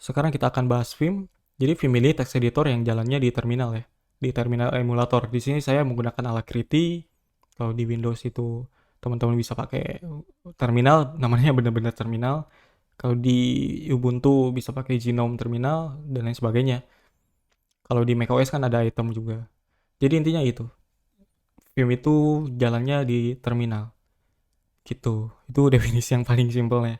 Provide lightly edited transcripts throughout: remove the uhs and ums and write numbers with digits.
Sekarang kita akan bahas Vim. Jadi Vim ini text editor yang jalannya di terminal ya, di terminal emulator. Di sini saya menggunakan Alacrity. Kalau di Windows itu teman-teman bisa pakai terminal, namanya benar-benar terminal. Kalau di Ubuntu bisa pakai Genome terminal dan lain sebagainya. Kalau di macOS kan ada item juga. Jadi intinya itu, Vim itu jalannya di terminal. Gitu. Itu definisi yang paling simpelnya.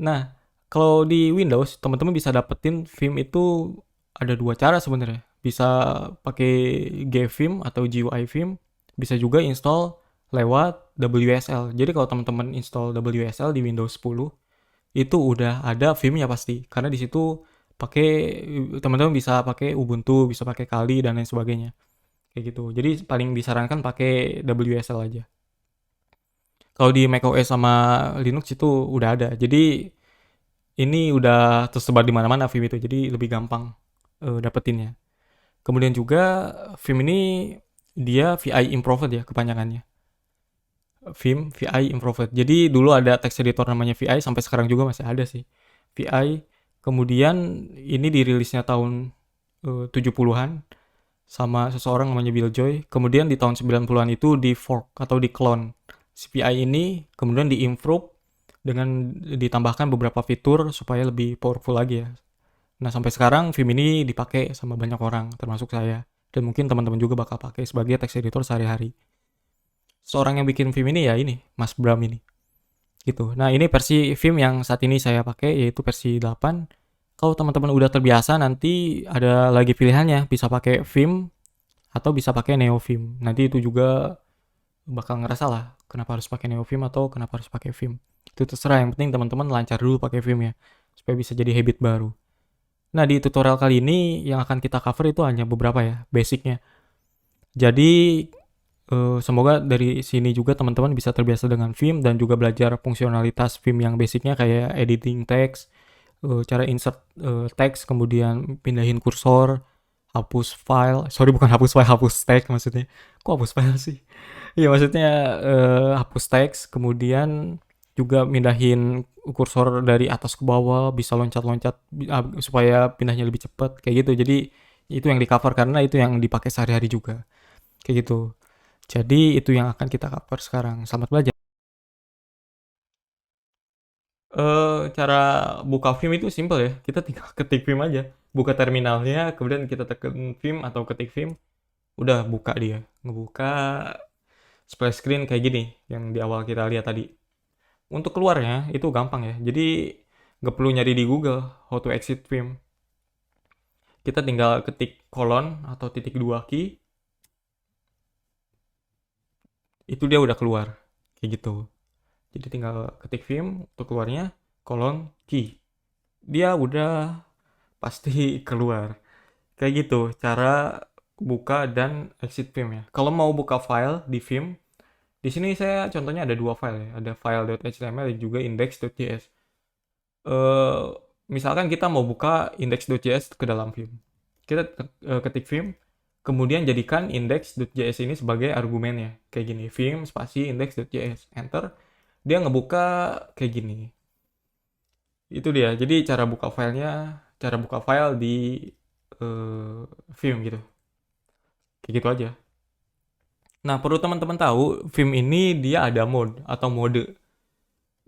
Nah, kalau di Windows, teman-teman bisa dapetin Vim itu ada dua cara sebenarnya. Bisa pakai gvim atau GUI Vim, bisa juga install lewat WSL. Jadi kalau teman-teman install WSL di Windows 10, itu udah ada Vimnya pasti. Karena di situ pakai teman-teman bisa pakai Ubuntu, bisa pakai Kali dan lain sebagainya. Kayak gitu. Jadi paling disarankan pakai WSL aja. Kalau di macOS sama Linux itu udah ada. Jadi ini udah tersebar di mana-mana Vim itu, jadi lebih gampang dapetinnya. Kemudian juga Vim ini dia VI Improved ya kepanjangannya. Vim VI Improved. Jadi dulu ada text editor namanya VI, sampai sekarang juga masih ada sih. VI. Kemudian ini dirilisnya tahun 70-an sama seseorang namanya Bill Joy. Kemudian di tahun 90-an itu di fork atau di clone. CPI ini kemudian di-improve dengan ditambahkan beberapa fitur supaya lebih powerful lagi ya. Nah, sampai sekarang Vim ini dipakai sama banyak orang, termasuk saya. Dan mungkin teman-teman juga bakal pakai sebagai text editor sehari-hari. Seorang yang bikin Vim ini ya ini, Mas Bram ini. Gitu. Nah, ini versi Vim yang saat ini saya pakai, yaitu versi 8. Kalau teman-teman udah terbiasa, nanti ada lagi pilihannya. Bisa pakai Vim atau bisa pakai NeoVim. Nanti itu juga bakal ngerasa lah kenapa harus pakai NeoVim atau kenapa harus pakai Vim. Itu terserah, yang penting teman-teman lancar dulu pakai Vim ya, supaya bisa jadi habit baru. Nah, di tutorial kali ini yang akan kita cover itu hanya beberapa ya, basicnya. Jadi, semoga dari sini juga teman-teman bisa terbiasa dengan Vim dan juga belajar fungsionalitas Vim yang basicnya kayak editing text, cara insert teks, kemudian pindahin kursor, hapus file, sorry bukan hapus file, hapus teks maksudnya. Kok hapus file sih? Iya maksudnya hapus teks, kemudian juga mindahin kursor dari atas ke bawah, bisa loncat-loncat supaya pindahnya lebih cepat kayak gitu. Jadi itu yang di cover karena itu yang dipakai sehari-hari juga. Kayak gitu. Jadi itu yang akan kita cover sekarang. Selamat belajar. Cara buka Vim itu simple ya. Kita tinggal ketik Vim aja. Buka terminalnya, kemudian kita tekan Vim atau ketik Vim, udah buka dia. Ngebuka splash screen kayak gini yang di awal kita lihat tadi. Untuk keluarnya itu gampang ya. Jadi nggak perlu nyari di Google how to exit Vim. Kita tinggal ketik kolon atau titik dua key, itu dia udah keluar. Kayak gitu. Jadi tinggal ketik Vim untuk keluarnya kolon key. Dia udah pasti keluar. Kayak gitu cara buka dan exit Vim ya. Kalau mau buka file di Vim, di sini saya contohnya ada dua file ya. Ada file.html dan juga index.js. eh Misalkan kita mau buka index.js ke dalam Vim. Kita ketik Vim, kemudian jadikan index.js ini sebagai argumennya. Kayak gini, Vim spasi index.js. Enter. Dia ngebuka kayak gini. Itu dia. Jadi cara buka filenya, cara buka file di eh, Vim gitu. Kayak gitu aja. Nah, perlu teman-teman tahu, Vim ini dia ada mode atau mode.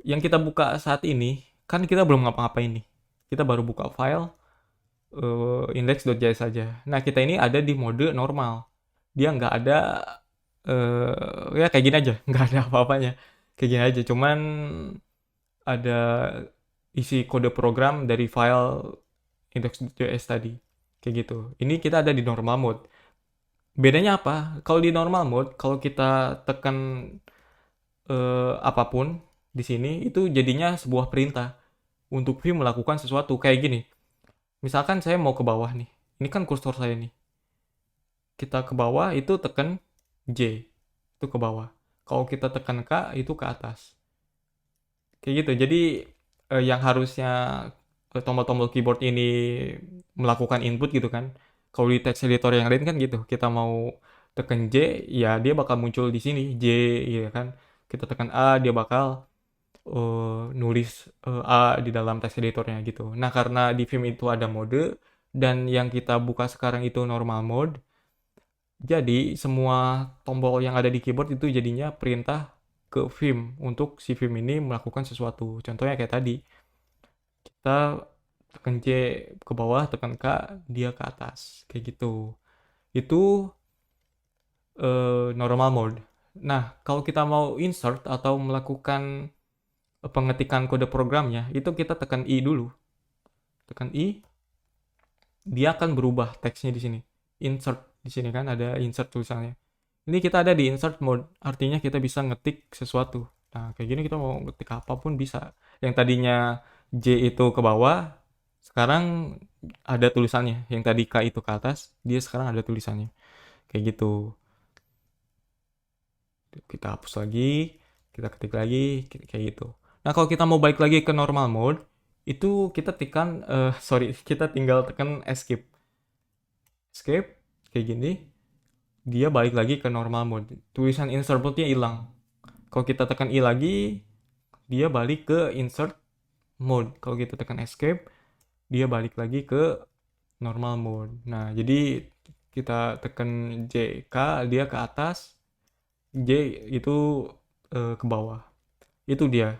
Yang kita buka saat ini, kan kita belum ngapa-ngapain nih. Kita baru buka file index.js saja. Nah, kita ini ada di mode normal. Dia nggak ada, ya kayak gini aja, nggak ada apa-apanya. Kayak gini aja, cuman ada isi kode program dari file index.js tadi. Kayak gitu. Ini kita ada di normal mode. Bedanya apa? Kalau di normal mode, kalau kita tekan apapun di sini itu jadinya sebuah perintah untuk Vim melakukan sesuatu kayak gini. Misalkan saya mau ke bawah nih. Ini kan kursor saya nih. Kita ke bawah itu tekan J. Itu ke bawah. Kalau kita tekan K itu ke atas. Kayak gitu. Jadi yang harusnya tombol-tombol keyboard ini melakukan input gitu kan. Kalau di text editor yang lain kan gitu. Kita mau tekan J, ya dia bakal muncul di sini J gitu kan. Kita tekan A, dia bakal nulis A di dalam text editornya gitu. Nah, karena di Vim itu ada mode dan yang kita buka sekarang itu normal mode, jadi semua tombol yang ada di keyboard itu jadinya perintah ke Vim untuk si Vim ini melakukan sesuatu. Contohnya kayak tadi, kita tekan C ke bawah, tekan K, dia ke atas. Kayak gitu. Itu normal mode. Nah, kalau kita mau insert atau melakukan pengetikan kode programnya, itu kita tekan I dulu. Tekan I, dia akan berubah teksnya di sini. Insert di sini kan ada insert tulisannya. Ini kita ada di insert mode, artinya kita bisa ngetik sesuatu. Nah, kayak gini kita mau ngetik apapun bisa. Yang tadinya J itu ke bawah, sekarang ada tulisannya. Yang tadi K itu ke atas, dia sekarang ada tulisannya. Kayak gitu. Kita hapus lagi, kita ketik lagi, kayak gitu. Nah, kalau kita mau balik lagi ke normal mode, itu kita tekan, kita tinggal tekan escape. Escape, kayak gini, dia balik lagi ke normal mode. Tulisan insert mode-nya hilang. Kalau kita tekan I lagi, dia balik ke insert mode. Kalau kita tekan escape, dia balik lagi ke normal mode. Nah, jadi kita tekan JK, dia ke atas, J itu ke bawah. Itu dia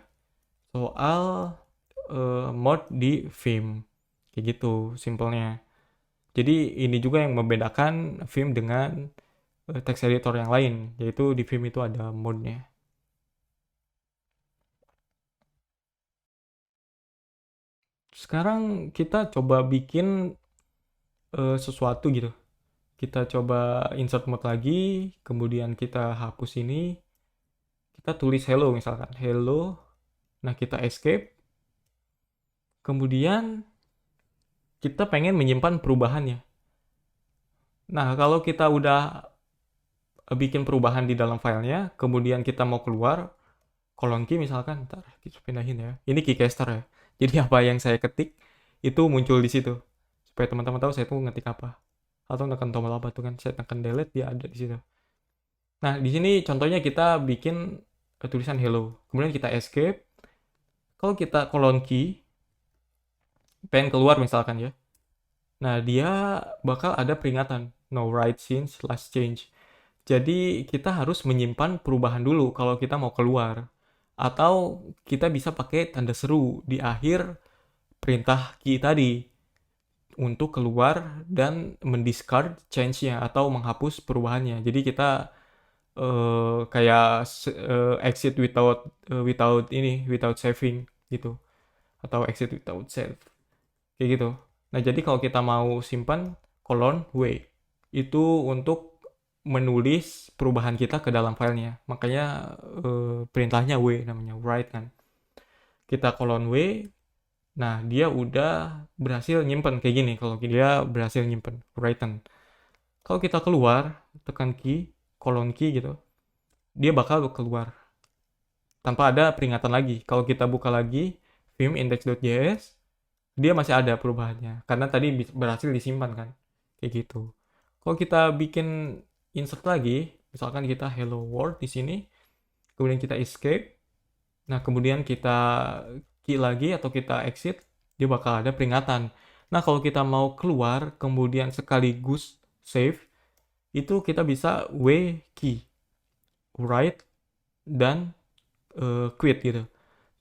soal mod di Vim. Kayak gitu simpelnya. Jadi ini juga yang membedakan Vim dengan text editor yang lain, yaitu di Vim itu ada mode-nya. Sekarang kita coba bikin sesuatu gitu. Kita coba insert mode lagi, kemudian kita hapus ini, kita tulis hello misalkan, hello. Nah, kita escape. Kemudian kita pengen menyimpan perubahannya. Nah, kalau kita udah bikin perubahan di dalam filenya, kemudian kita mau keluar, kolon key misalkan, ntar kita pindahin ya. Ini keycaster ya. Jadi apa yang saya ketik itu muncul di situ. Supaya teman-teman tahu saya tuh ngetik apa. Atau tekan tombol apa tuh kan, saya tekan delete dia ada di situ. Nah, di sini contohnya kita bikin tulisan hello. Kemudian kita escape. Kalau kita kolon key, pengen keluar misalkan ya. Nah, dia bakal ada peringatan no write since last change. Jadi kita harus menyimpan perubahan dulu kalau kita mau keluar. Atau kita bisa pakai tanda seru di akhir perintah key tadi untuk keluar dan mendiscard change-nya atau menghapus perubahannya. Jadi kita kayak exit without saving gitu, atau exit without save kayak gitu. Nah, jadi kalau kita mau simpan kolon W itu untuk menulis perubahan kita ke dalam filenya, makanya perintahnya W namanya write kan. Kita kolon W, nah dia udah berhasil nyimpen kayak gini. Kalau dia berhasil nyimpen written, kalau kita keluar tekan key kolon key gitu, dia bakal keluar tanpa ada peringatan lagi. Kalau kita buka lagi vim index.js, dia masih ada perubahannya karena tadi berhasil disimpan kan, kayak gitu. Kalau kita bikin insert lagi, misalkan kita hello world di sini, kemudian kita escape, nah kemudian kita key lagi atau kita exit, dia bakal ada peringatan. Nah, kalau kita mau keluar kemudian sekaligus save, itu kita bisa W key, write dan quit gitu.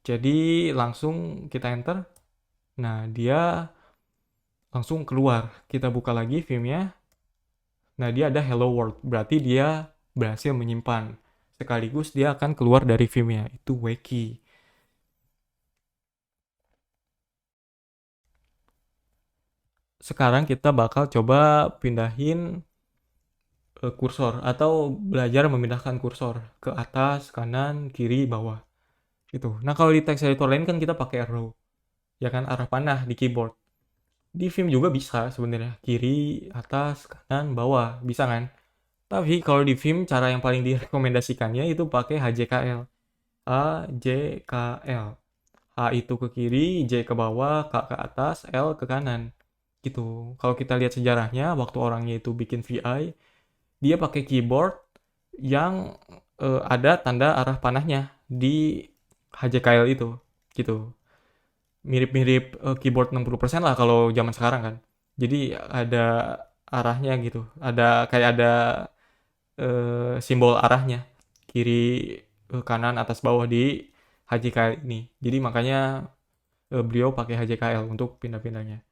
Jadi langsung kita enter. Nah, dia langsung keluar. Kita buka lagi Vim-nya. Nah, dia ada hello world. Berarti dia berhasil menyimpan. Sekaligus dia akan keluar dari Vim-nya. Itu wiki. Sekarang kita bakal coba pindahin kursor atau belajar memindahkan kursor ke atas, kanan, kiri, bawah. Gitu. Nah, kalau di text editor lain kan kita pakai arrow. Ya kan, arah panah di keyboard. Di Vim juga bisa sebenarnya, kiri, atas, kanan, bawah, bisa kan? Tapi kalau di Vim cara yang paling direkomendasikannya itu pakai HJKL. HJKL. H itu ke kiri, J ke bawah, K ke atas, L ke kanan. Gitu. Kalau kita lihat sejarahnya, waktu orangnya itu bikin VI, dia pakai keyboard yang ada tanda arah panahnya di HJKL itu gitu. Mirip-mirip keyboard 60% lah kalau zaman sekarang kan. Jadi ada arahnya gitu. Ada kayak ada simbol arahnya. Kiri, kanan, atas, bawah di HJKL ini. Jadi makanya beliau pakai HJKL untuk pindah-pindahnya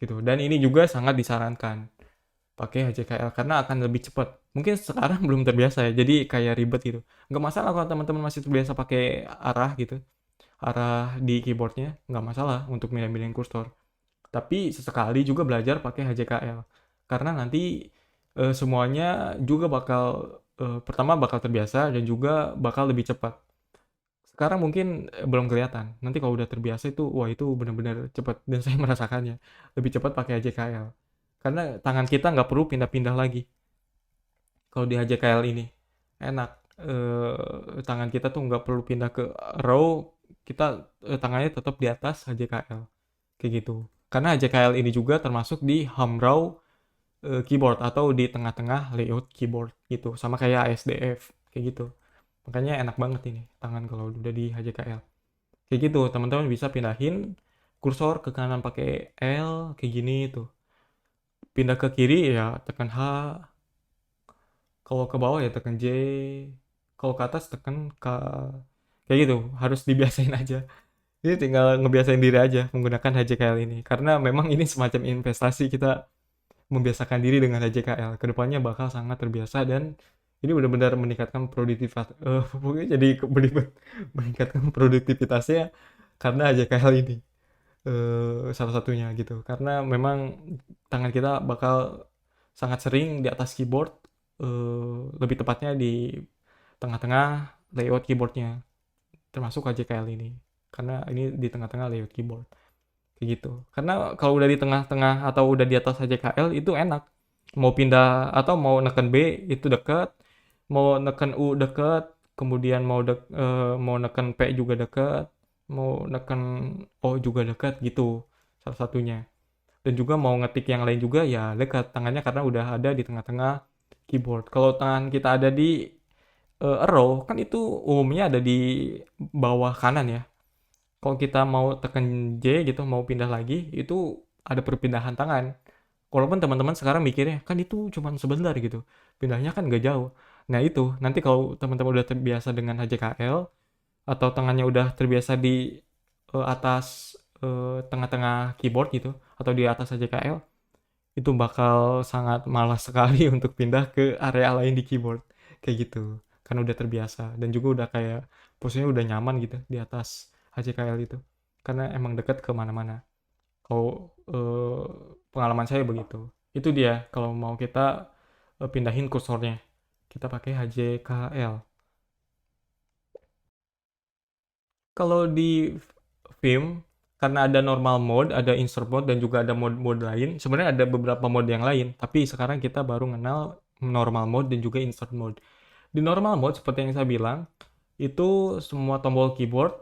gitu. Dan ini juga sangat disarankan pakai HJKL karena akan lebih cepat. Mungkin sekarang belum terbiasa ya, jadi kayak ribet gitu. Nggak masalah kalau teman-teman masih terbiasa pakai arah gitu, arah di keyboardnya nggak masalah untuk milih-milih kursor. Tapi sesekali juga belajar pakai HJKL karena nanti semuanya juga bakal pertama bakal terbiasa dan juga bakal lebih cepat. Sekarang mungkin belum kelihatan. Nanti kalau udah terbiasa itu, wah itu benar-benar cepat dan saya merasakannya lebih cepat pakai HJKL. Karena tangan kita nggak perlu pindah-pindah lagi. Kalau di HJKL ini enak. Tangan kita tuh nggak perlu pindah ke row, kita tangannya tetap di atas HJKL kayak gitu. Karena HJKL ini juga termasuk di home row keyboard atau di tengah-tengah layout keyboard gitu, sama kayak ASDF kayak gitu. Makanya enak banget ini tangan kalau udah di HJKL. Kayak gitu, teman-teman bisa pindahin kursor ke kanan pakai L kayak gini tuh. Pindah ke kiri ya tekan H, kalau ke bawah ya tekan J, kalau ke atas tekan K. Kayak gitu, harus dibiasain aja. Jadi tinggal ngebiasain diri aja menggunakan HJKL ini. Karena memang ini semacam investasi kita membiasakan diri dengan HJKL. Kedepannya bakal sangat terbiasa dan ini benar-benar meningkatkan produktivitas. Pokoknya jadi belibet meningkatkan produktivitasnya karena HJKL ini. Salah satunya gitu. Karena memang tangan kita bakal sangat sering di atas keyboard, lebih tepatnya di tengah-tengah layout keyboardnya, termasuk HJKL ini. Karena ini di tengah-tengah layout keyboard kayak gitu. Karena kalau udah di tengah-tengah atau udah di atas HJKL itu enak. Mau pindah atau mau neken B itu dekat, mau neken U dekat, kemudian mau neken P juga dekat, mau neken O juga dekat gitu salah satunya. Dan juga mau ngetik yang lain juga ya dekat tangannya karena udah ada di tengah-tengah keyboard. Kalau tangan kita ada di arrow kan itu umumnya ada di bawah kanan ya. Kalau kita mau tekan J gitu, mau pindah lagi, itu ada perpindahan tangan. Walaupun teman-teman sekarang mikirnya, kan itu cuma sebentar gitu. Pindahnya kan gak jauh. Nah itu, nanti kalau teman-teman udah terbiasa dengan HJKL, atau tangannya udah terbiasa di atas tengah-tengah keyboard gitu, atau di atas HJKL, itu bakal sangat malas sekali untuk pindah ke area lain di keyboard. Kayak gitu. Karena udah terbiasa. Dan juga udah kayak, posisinya udah nyaman gitu di atas HJKL itu. Karena emang deket ke mana-mana. Kalau pengalaman saya begitu. Itu dia kalau mau kita pindahin kursornya. Kita pakai HJKL. Kalau di film, karena ada normal mode, ada insert mode, dan juga ada mode-mode lain. Sebenarnya ada beberapa mode yang lain, tapi sekarang kita baru kenal normal mode dan juga insert mode. Di normal mode, seperti yang saya bilang, itu semua tombol keyboard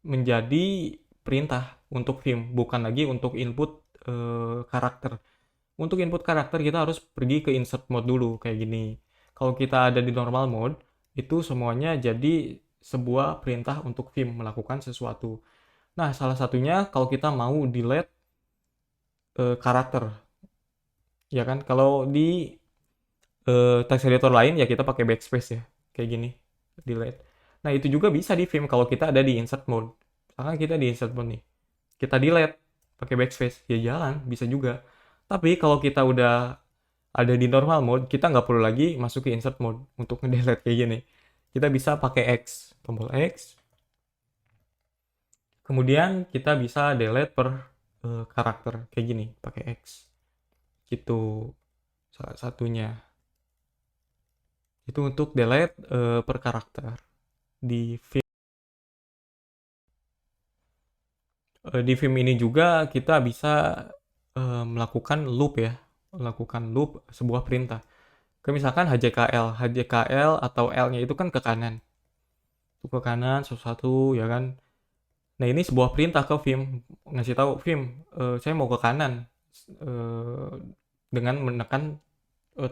menjadi perintah untuk film, bukan lagi untuk input karakter. Untuk input karakter kita harus pergi ke insert mode dulu kayak gini. Kalau kita ada di normal mode, itu semuanya jadi sebuah perintah untuk film melakukan sesuatu. Nah, salah satunya kalau kita mau delete karakter, ya kan? Kalau di text editor lain ya kita pakai backspace ya, kayak gini, delete. Nah, itu juga bisa di film kalau kita ada di insert mode. Misalkan kita di insert mode nih, kita delete pakai backspace, ya jalan, bisa juga. Tapi kalau kita udah ada di normal mode, kita nggak perlu lagi masuk ke insert mode untuk ngedelete kayak gini. Kita bisa pakai X, tombol X. Kemudian kita bisa delete per karakter kayak gini, pakai X. Gitu salah satunya. Itu untuk delete per karakter di film. Di film ini juga kita bisa melakukan loop ya, melakukan loop sebuah perintah. Kayak misalkan HJKL, HJKL atau L-nya itu kan ke kanan. Itu ke kanan sesuatu ya kan. Nah, ini sebuah perintah ke film, ngasih tahu film, saya mau ke kanan eh, dengan menekan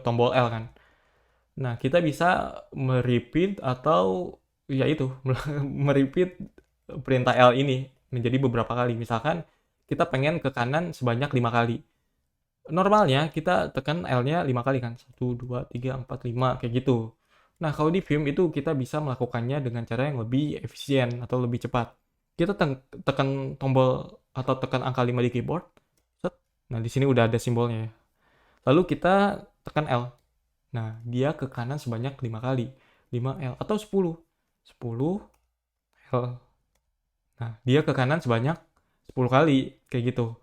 tombol L kan. Nah, kita bisa merepeat atau ya itu, merepeat perintah L ini menjadi beberapa kali. Misalkan kita pengen ke kanan sebanyak 5 kali. Normalnya kita tekan L-nya 5 kali kan. 1, 2, 3, 4, 5 kayak gitu. Nah, kalau di Vim itu kita bisa melakukannya dengan cara yang lebih efisien atau lebih cepat. Kita tekan tombol atau tekan angka 5 di keyboard. Set. Nah, di sini udah ada simbolnya ya. Lalu kita tekan L. Nah, dia ke kanan sebanyak 5 kali. 5L atau 10. 10 L. Nah, dia ke kanan sebanyak 10 kali kayak gitu.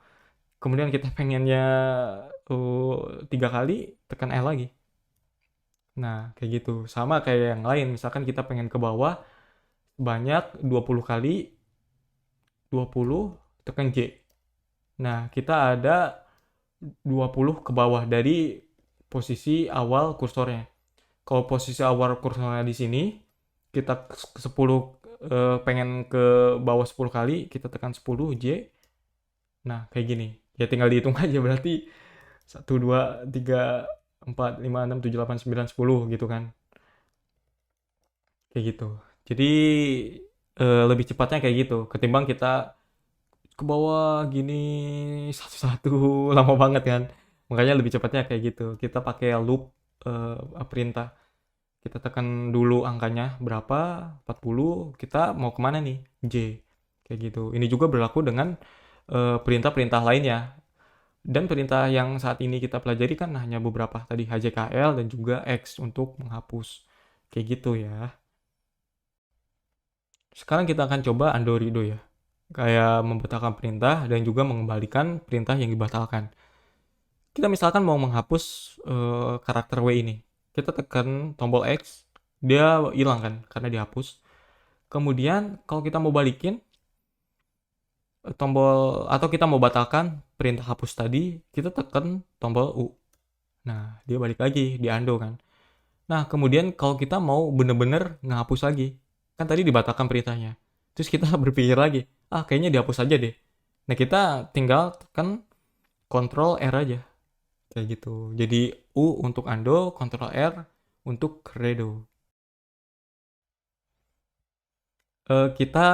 Kemudian kita pengennya 3 kali, tekan L lagi. Nah, kayak gitu. Sama kayak yang lain, misalkan kita pengen ke bawah banyak 20 kali, 20 tekan J. Nah, kita ada 20 ke bawah dari posisi awal kursornya. Kalau posisi awal kursornya di sini, kita 10 pengen ke bawah 10 kali, kita tekan 10 J. Nah, kayak gini. Ya tinggal dihitung aja berarti 1, 2, 3, 4, 5, 6, 7, 8, 9, 10 gitu kan. Kayak gitu. Jadi lebih cepatnya kayak gitu ketimbang kita ke bawah gini satu-satu lama banget kan. Makanya lebih cepatnya kayak gitu. Kita pakai loop perintah. Kita tekan dulu angkanya berapa, 40, kita mau kemana nih? J. Kayak gitu. Ini juga berlaku dengan perintah-perintah lainnya. Dan perintah yang saat ini kita pelajari kan hanya beberapa tadi, HJKL dan juga X untuk menghapus. Kayak gitu ya. Sekarang kita akan coba undo redo ya. Kayak membatalkan perintah dan juga mengembalikan perintah yang dibatalkan. Kita misalkan mau menghapus karakter W ini. Kita tekan tombol X, dia hilang kan karena dihapus. Kemudian kalau kita mau balikin tombol atau kita mau batalkan perintah hapus tadi, kita tekan tombol U. Nah, dia balik lagi di undo kan. Nah, kemudian kalau kita mau bener-bener ngehapus lagi, kan tadi dibatalkan perintahnya. Terus kita berpikir lagi, kayaknya dihapus aja deh. Nah, kita tinggal tekan Ctrl R aja. Kayak gitu. Jadi U untuk undo, Ctrl R untuk redo. Kita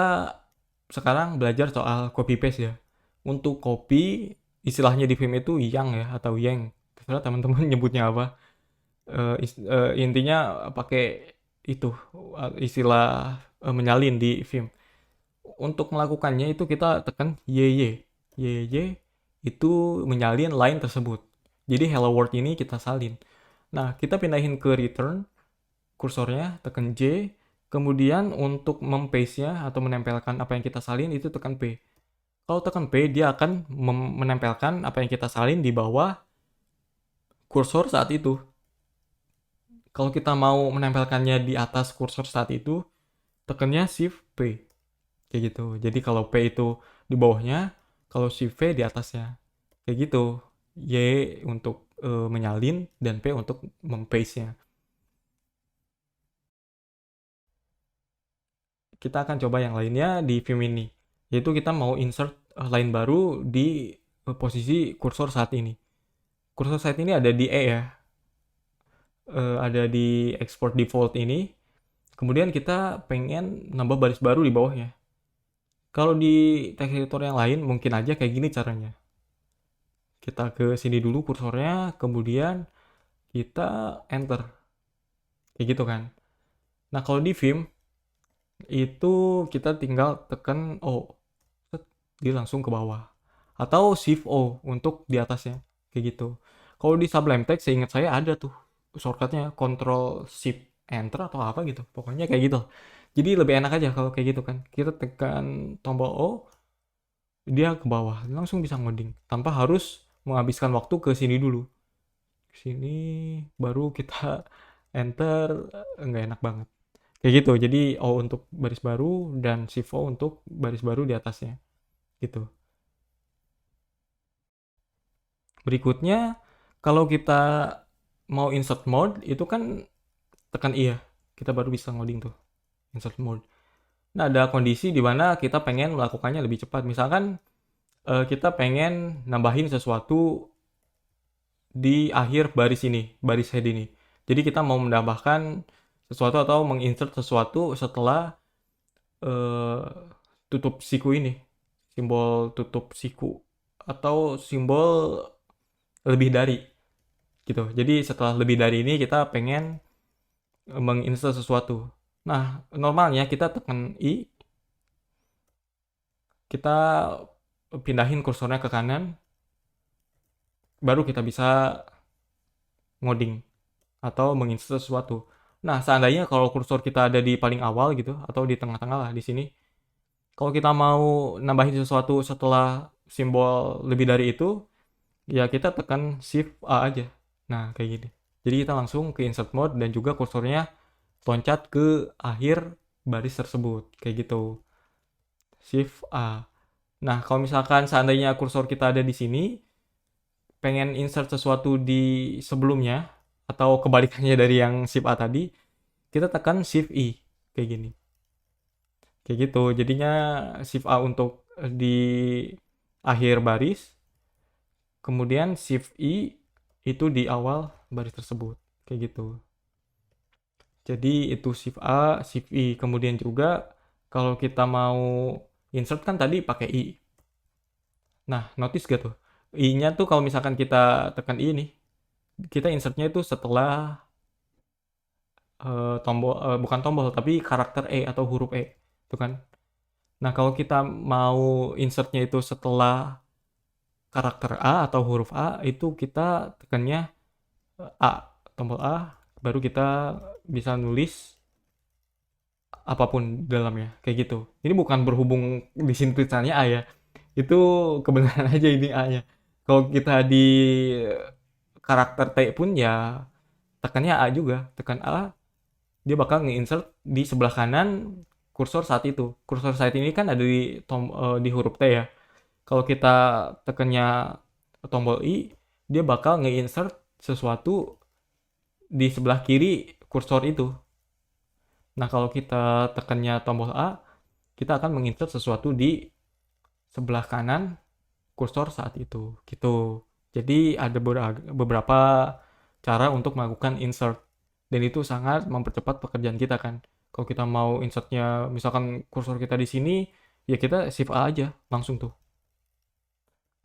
sekarang belajar soal copy paste ya. Untuk copy, istilahnya di Vim itu yang ya, atau yang. Terserah teman-teman nyebutnya apa. Intinya pakai itu istilah menyalin di Vim. Untuk melakukannya itu kita tekan YY. YY itu menyalin line tersebut. Jadi hello world ini kita salin. Nah, kita pindahin ke return kursornya, tekan J. Kemudian untuk mempaste-nya atau menempelkan apa yang kita salin itu tekan P. Kalau tekan P, dia akan menempelkan apa yang kita salin di bawah kursor saat itu. Kalau kita mau menempelkannya di atas kursor saat itu, tekannya Shift P. Kayak gitu. Jadi kalau P itu di bawahnya, kalau Shift V di atasnya. Kayak gitu. Y untuk menyalin dan P untuk mempaste-nya. Kita akan coba yang lainnya di Vim ini. Yaitu kita mau insert line baru di posisi kursor saat ini. Kursor saat ini ada di E ya. Ada di export default ini. Kemudian kita pengen nambah baris baru di bawahnya. Kalau di text editor yang lain mungkin aja kayak gini caranya. Kita ke sini dulu kursornya, kemudian kita enter. Kayak gitu kan. Nah, kalau di Vim itu kita tinggal tekan O. Dia langsung ke bawah. Atau Shift O untuk di atasnya. Kayak gitu. Kalau di Sublime Text seingat saya ada tuh shortcutnya Ctrl Shift Enter atau apa gitu. Pokoknya kayak gitu. Jadi lebih enak aja kalau kayak gitu kan. Kita tekan tombol O, dia ke bawah. Langsung bisa ngoding. Tanpa harus menghabiskan waktu ke sini dulu. Sini baru kita enter. Nggak enak banget. Kayak gitu. Jadi O untuk baris baru dan Shift O untuk baris baru di atasnya. Gitu. Berikutnya, kalau kita mau insert mode, itu kan tekan I ya. Kita baru bisa ngoding tuh. Insert mode. Nah, ada kondisi di mana kita pengen melakukannya lebih cepat. Misalkan kita pengen nambahin sesuatu di akhir baris ini, baris head ini. Jadi kita mau menambahkan sesuatu atau menginsert sesuatu setelah tutup siku ini, simbol tutup siku atau simbol lebih dari gitu. Jadi setelah lebih dari ini kita pengen menginstal sesuatu. Nah, normalnya kita tekan I, kita pindahin kursornya ke kanan, baru kita bisa ngoding atau menginstal sesuatu. Nah, seandainya kalau kursor kita ada di paling awal gitu atau di tengah-tengah lah di sini, kalau kita mau nambahin sesuatu setelah simbol lebih dari itu, ya kita tekan Shift A aja. Nah, kayak gini. Jadi kita langsung ke insert mode dan juga kursornya loncat ke akhir baris tersebut. Kayak gitu. Shift A. Nah, kalau misalkan seandainya kursor kita ada di sini, pengen insert sesuatu di sebelumnya, atau kebalikannya dari yang Shift A tadi, kita tekan Shift I. Kayak gini. Kayak gitu. Jadinya Shift A untuk di akhir baris, kemudian Shift I itu di awal baris tersebut. Kayak gitu. Jadi itu Shift A, Shift I. Kemudian juga kalau kita mau insert kan tadi pakai I. Nah, notice gak tuh? I-nya tuh kalau misalkan kita tekan I nih, kita insertnya itu setelah tombol, bukan tombol, tapi karakter E atau huruf E. Tuh kan? Nah, kalau kita mau insertnya itu setelah karakter A atau huruf A, itu kita tekannya A, tombol A, baru kita bisa nulis apapun di dalamnya, kayak gitu. Ini bukan berhubung di sini tulisannya A ya, itu kebenaran aja ini A-nya. Kalau kita di karakter T pun ya tekannya A juga, tekan A, dia bakal nge-insert di sebelah kanan kursor saat itu. Kursor saat ini kan ada di huruf T ya. Kalau kita tekannya tombol I, dia bakal nge-insert sesuatu di sebelah kiri kursor itu. Nah, kalau kita tekannya tombol A, kita akan menginsert sesuatu di sebelah kanan kursor saat itu. Gitu. Jadi ada beberapa cara untuk melakukan insert. Dan itu sangat mempercepat pekerjaan kita kan. Kalau kita mau insertnya, misalkan kursor kita di sini, ya kita Shift A aja, langsung tuh.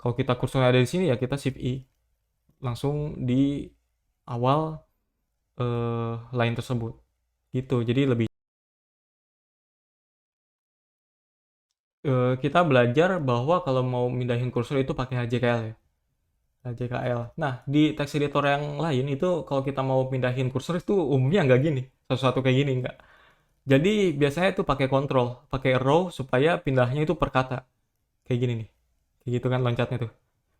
Kalau kita kursornya ada di sini, ya kita Shift I. Langsung di awal line tersebut. Gitu, jadi lebih kita belajar bahwa kalau mau mindahin kursor itu pakai HJKL ya. HJKL. Nah, di text editor yang lain itu kalau kita mau pindahin kursor itu umumnya nggak gini. Sesuatu kayak gini nggak. Jadi biasanya itu pakai kontrol, pakai row supaya pindahnya itu per kata. Kayak gini nih. Kayak gitu kan loncatnya tuh.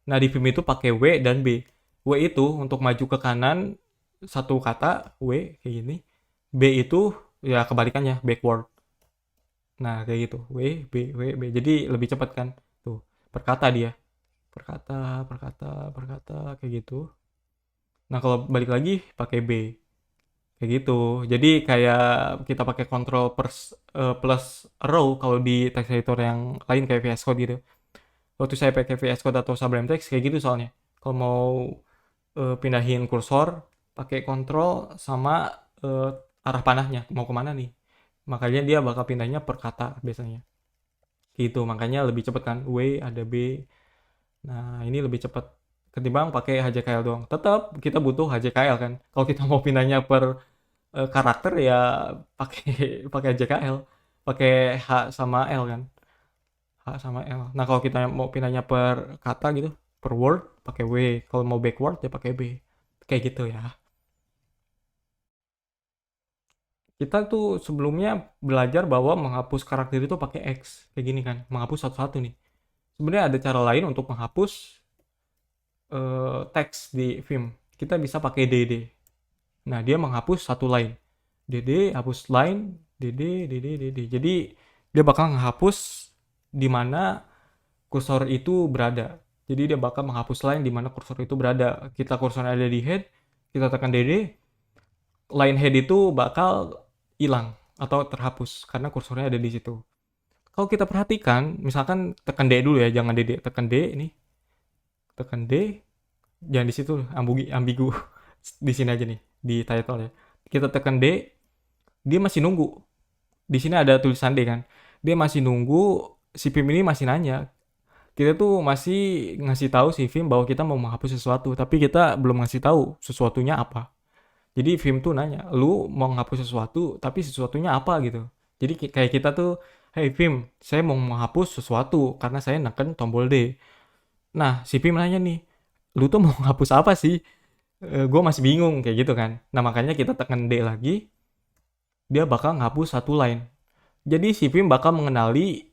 Nah, di Vim itu pakai W dan B. W itu untuk maju ke kanan satu kata, W kayak gini. B itu ya kebalikannya, backward. Nah, kayak gitu. W, B. Jadi lebih cepat kan. Tuh, per kata dia. Per kata, kayak gitu. Nah, kalau balik lagi pakai B. Kayak gitu. Jadi kayak kita pakai control plus row kalau di text editor yang lain kayak VS Code gitu. Waktu saya pakai VS Code atau Sublime Text kayak gitu soalnya. Kalau mau pindahin kursor pakai kontrol sama uh, arah panahnya mau kemana nih. Makanya dia bakal pindahnya per kata biasanya. Gitu, makanya lebih cepet kan. W ada B. Nah, ini lebih cepat ketimbang pakai HJKL doang. Tetap kita butuh HJKL kan. Kalau kita mau pindahnya per karakter ya pakai pakai HJKL, pakai H sama L kan. H sama L. Nah, kalau kita mau pindahnya per kata gitu, per word pakai W. Kalau mau backward ya pakai B. Kayak gitu ya. Kita tuh sebelumnya belajar bahwa menghapus karakter itu pakai X. Kayak gini kan, menghapus satu-satu nih. Sebenarnya ada cara lain untuk menghapus teks di Vim. Kita bisa pakai DD. Nah, dia menghapus satu line. DD, hapus line, DD. Jadi, dia bakal menghapus di mana kursor itu berada. Jadi, dia bakal menghapus line di mana kursor itu berada. Kita kursornya ada di head, kita tekan DD, line head itu bakal hilang atau terhapus karena kursornya ada di situ. Kalau kita perhatikan, misalkan tekan D dulu ya, jangan DD, tekan D ini, tekan D, jangan di situ, ambigu. Di sini aja nih, di title ya. Kita tekan D, dia masih nunggu. Di sini ada tulisan D kan. dia masih nunggu si Vim ini masih nanya. Kita tuh masih ngasih tahu si Vim bahwa kita mau menghapus sesuatu, tapi kita belum ngasih tahu sesuatunya apa. Jadi Vim tuh nanya, lu mau menghapus sesuatu, tapi sesuatunya apa gitu. Jadi kayak kita tuh, hey Vim, saya mau menghapus sesuatu karena saya neken tombol D. Nah, si Vim nanya nih, lu tuh mau menghapus apa sih? Gue masih bingung kayak gitu kan. Nah, makanya kita tekan D lagi, dia bakal ngapus satu line. Jadi si Vim bakal mengenali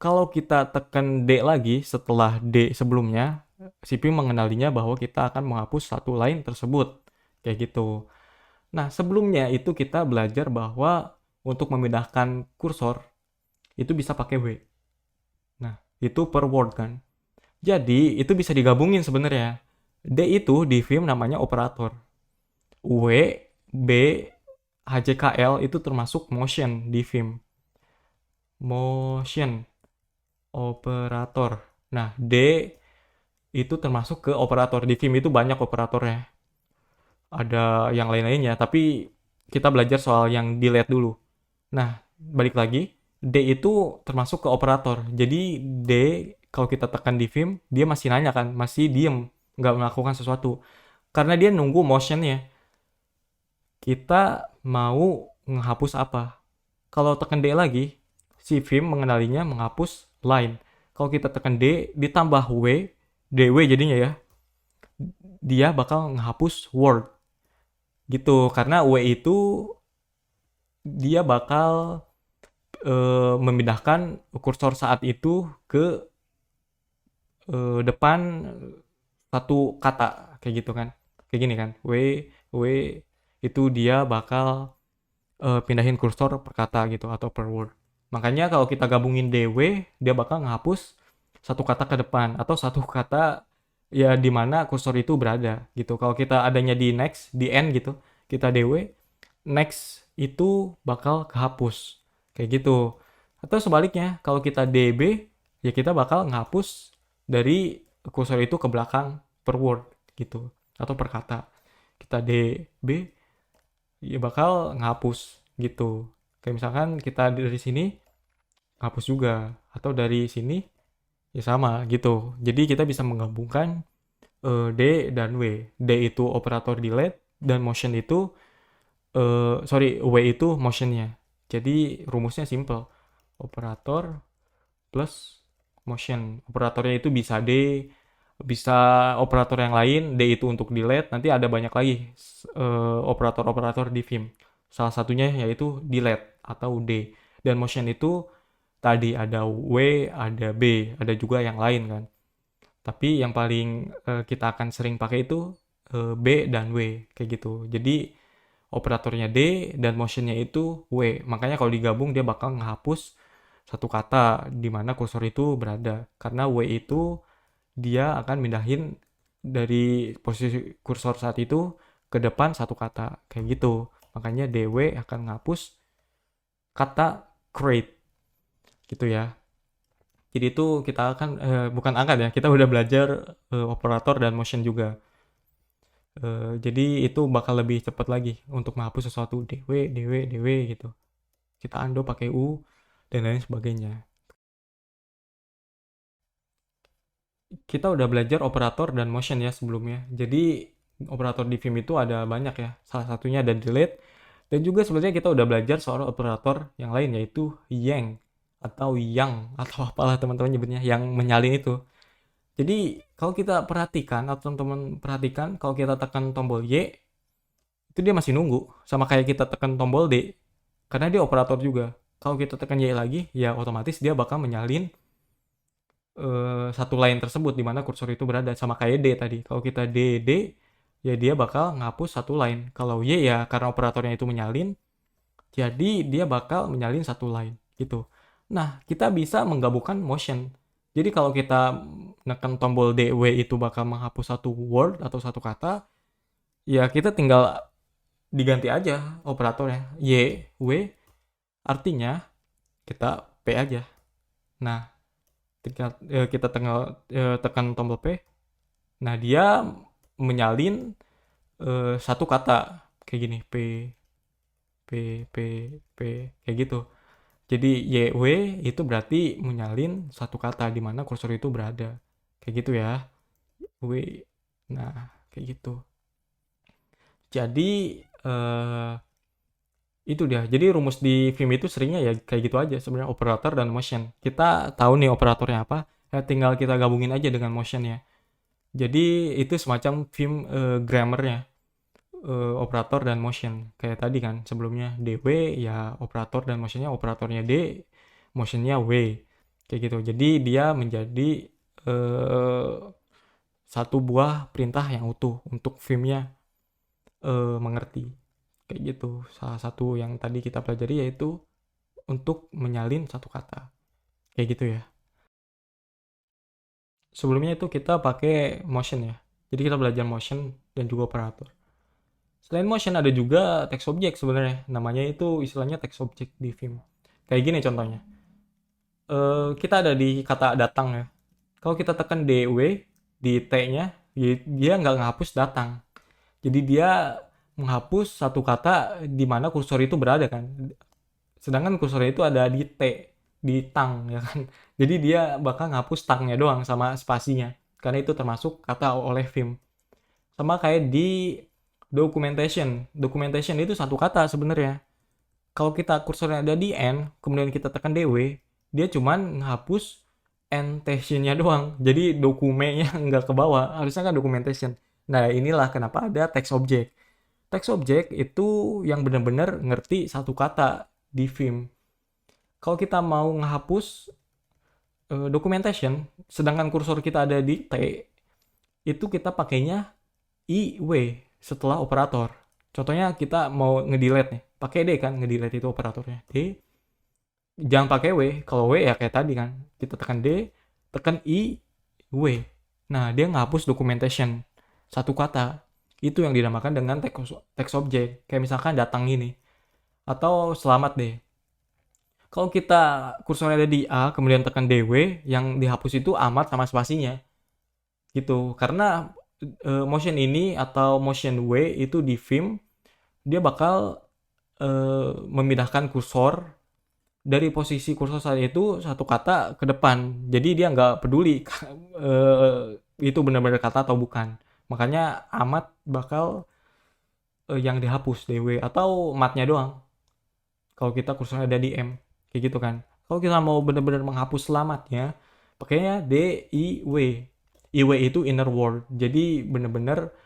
kalau kita tekan D lagi setelah D sebelumnya, si Vim mengenalinya bahwa kita akan menghapus satu line tersebut. Kayak gitu. Nah, sebelumnya itu kita belajar bahwa untuk memindahkan kursor itu bisa pakai W. Nah, itu per word kan. Jadi, itu bisa digabungin sebenarnya. D itu di Vim namanya operator. W, B, HJKL itu termasuk motion di Vim. Motion operator. Nah, D itu termasuk ke operator. Di Vim itu banyak operatornya. Ada yang lain-lainnya, tapi kita belajar soal yang delete dulu. Nah, balik lagi, D itu termasuk ke operator. Jadi D kalau kita tekan di Vim, dia masih nanya kan, masih diem, nggak melakukan sesuatu. Karena dia nunggu motionnya. Kita mau menghapus apa? Kalau tekan D lagi, si Vim mengenalinya menghapus line. Kalau kita tekan D ditambah W, DW jadinya ya, dia bakal menghapus word. Gitu, karena W itu dia bakal memindahkan kursor saat itu ke depan satu kata kayak gitu kan, kayak gini kan, w itu dia bakal pindahin kursor per kata gitu atau per word. Makanya kalau kita gabungin dw, dia bakal ngehapus satu kata ke depan atau satu kata ya di mana kursor itu berada gitu. Kalau kita adanya di next, di end gitu, kita dw, next itu bakal kehapus kayak gitu. Atau sebaliknya, kalau kita db ya kita bakal ngehapus dari kursor itu ke belakang per word gitu atau per kata. Kita db ya bakal ngehapus gitu. Kayak misalkan kita dari sini hapus juga atau dari sini ya sama gitu. Jadi kita bisa menggabungkan D dan W. D itu operator delete dan motion itu W itu motionnya. Jadi rumusnya simple. Operator plus motion. Operatornya itu bisa D, bisa operator yang lain. D itu untuk delete. Nanti ada banyak lagi operator-operator di Vim. Salah satunya yaitu delete atau D. Dan motion itu tadi ada W, ada B, ada juga yang lain kan. Tapi yang paling kita akan sering pakai itu B dan W kayak gitu. Jadi operatornya D dan motionnya itu W. Makanya kalau digabung dia bakal ngehapus satu kata di mana kursor itu berada. Karena W itu dia akan mindahin dari posisi kursor saat itu ke depan satu kata. Kayak gitu. Makanya DW akan ngapus kata create. Gitu ya. Jadi itu kita akan, bukan angkat ya, kita udah belajar operator dan motion juga. Jadi itu bakal lebih cepat lagi untuk menghapus sesuatu DW, DW, DW gitu. Kita undo pakai U dan lain sebagainya. Kita udah belajar operator dan motion ya sebelumnya. Jadi operator di Vim itu ada banyak ya. Salah satunya ada delete. Dan juga sebenarnya kita udah belajar soal operator yang lain yaitu yang atau yang atau apalah teman-teman nyebutnya yang menyalin itu. Jadi kalau kita perhatikan atau teman-teman perhatikan kalau kita tekan tombol Y itu dia masih nunggu sama kayak kita tekan tombol D karena dia operator juga. Kalau kita tekan Y lagi ya otomatis dia bakal menyalin satu line tersebut di mana kursor itu berada sama kayak D tadi. Kalau kita D ya dia bakal ngapus satu line. Kalau Y ya karena operatornya itu menyalin jadi dia bakal menyalin satu line gitu. Nah, kita bisa menggabungkan motion. Jadi kalau kita neken tombol DW itu bakal menghapus satu word atau satu kata, ya kita tinggal diganti aja operatornya. Y, W, artinya kita P aja. Nah, ketika kita tekan tombol P, nah dia menyalin satu kata kayak gini, P, P, P, P, kayak gitu. Jadi YW itu berarti menyalin satu kata di mana kursor itu berada. Kayak gitu ya. W. Nah, kayak gitu. Jadi itu dia. Jadi rumus di Vim itu seringnya ya kayak gitu aja sebenarnya, operator dan motion. Kita tahu nih operatornya apa, ya tinggal kita gabungin aja dengan motion ya. Jadi itu semacam Vim grammarnya, operator dan motion. Kayak tadi kan sebelumnya DW ya operator dan motionnya, operatornya D, motionnya W. Kayak gitu. Jadi dia menjadi satu buah perintah yang utuh untuk Vim-nya mengerti. Kayak gitu. Salah satu yang tadi kita pelajari yaitu untuk menyalin satu kata. Kayak gitu ya. Sebelumnya itu kita pakai motion ya. Jadi kita belajar motion dan juga operator. Selain motion ada juga text object sebenarnya. Namanya itu istilahnya text object di Vim. Kayak gini contohnya. Kita ada di kata datang ya. Kalau kita tekan DW di T-nya, dia nggak ngehapus datang. Jadi dia menghapus satu kata di mana kursor itu berada kan. Sedangkan kursornya itu ada di T, di tang ya kan. Jadi dia bakal ngapus tangnya doang sama spasinya. Karena itu termasuk kata oleh Vim. Sama kayak di documentation. Documentation itu satu kata sebenarnya. Kalau kita kursornya ada di N, kemudian kita tekan DW, dia cuman ngapus annotation-nya doang. Jadi dokumennya nggak ke bawah. Harusnya kan documentation. Nah, inilah kenapa ada text object. Text object itu yang benar-benar ngerti satu kata di Vim. Kalau kita mau ngehapus documentation, sedangkan kursor kita ada di T, itu kita pakainya IW setelah operator. Contohnya kita mau ngedelete nih, pakai D kan, ngedelete itu operatornya. D, jangan pakai W. Kalau W ya kayak tadi kan, kita tekan D, tekan I, W. Nah, dia ngapus documentation satu kata. Itu yang dinamakan dengan text object. Kayak misalkan datang ini. Atau selamat deh. Kalau kita kursornya ada di A, kemudian tekan DW, yang dihapus itu amat sama spasinya. Gitu. Karena motion ini atau motion W itu di Vim, dia bakal memindahkan kursor dari posisi kursor saat itu satu kata ke depan. Jadi dia nggak peduli itu benar-benar kata atau bukan. Makanya amat bakal yang dihapus DW atau matnya doang. Kalau kita kursornya ada di M, kayak gitu kan. Kalau kita mau benar-benar menghapus selamatnya, pakainya D I W. IW itu inner word. Jadi benar-benar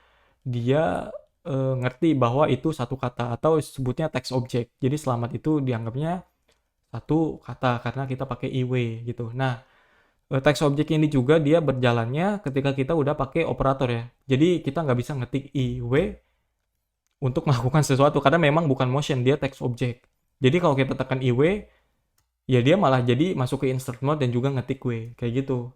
dia ngerti bahwa itu satu kata atau sebutnya text object. Jadi selamat itu dianggapnya satu kata karena kita pakai IW gitu. Nah, text object ini juga dia berjalannya ketika kita udah pakai operator ya. Jadi kita nggak bisa ngetik IW untuk melakukan sesuatu karena memang bukan motion, dia text object. Jadi kalau kita tekan IW, ya dia malah jadi masuk ke insert mode dan juga ngetik W, kayak gitu.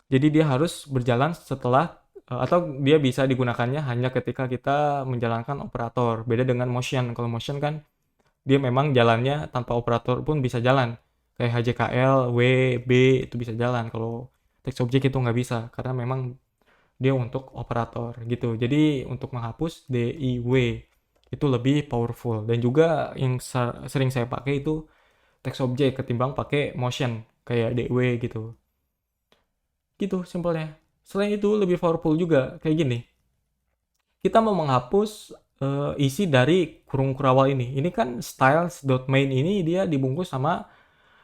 Jadi dia harus berjalan setelah atau dia bisa digunakannya hanya ketika kita menjalankan operator. Beda dengan motion. Kalau motion kan dia memang jalannya tanpa operator pun bisa jalan. Kayak HJKL, W, B itu bisa jalan. Kalau text object itu nggak bisa karena memang dia untuk operator gitu. Jadi untuk menghapus D, I, W itu lebih powerful. Dan juga yang sering saya pakai itu text object ketimbang pakai motion kayak DW gitu. Gitu simpelnya. Selain itu lebih powerful juga kayak gini. Kita mau menghapus isi dari kurung kurawal ini. Ini kan styles.main ini dia dibungkus sama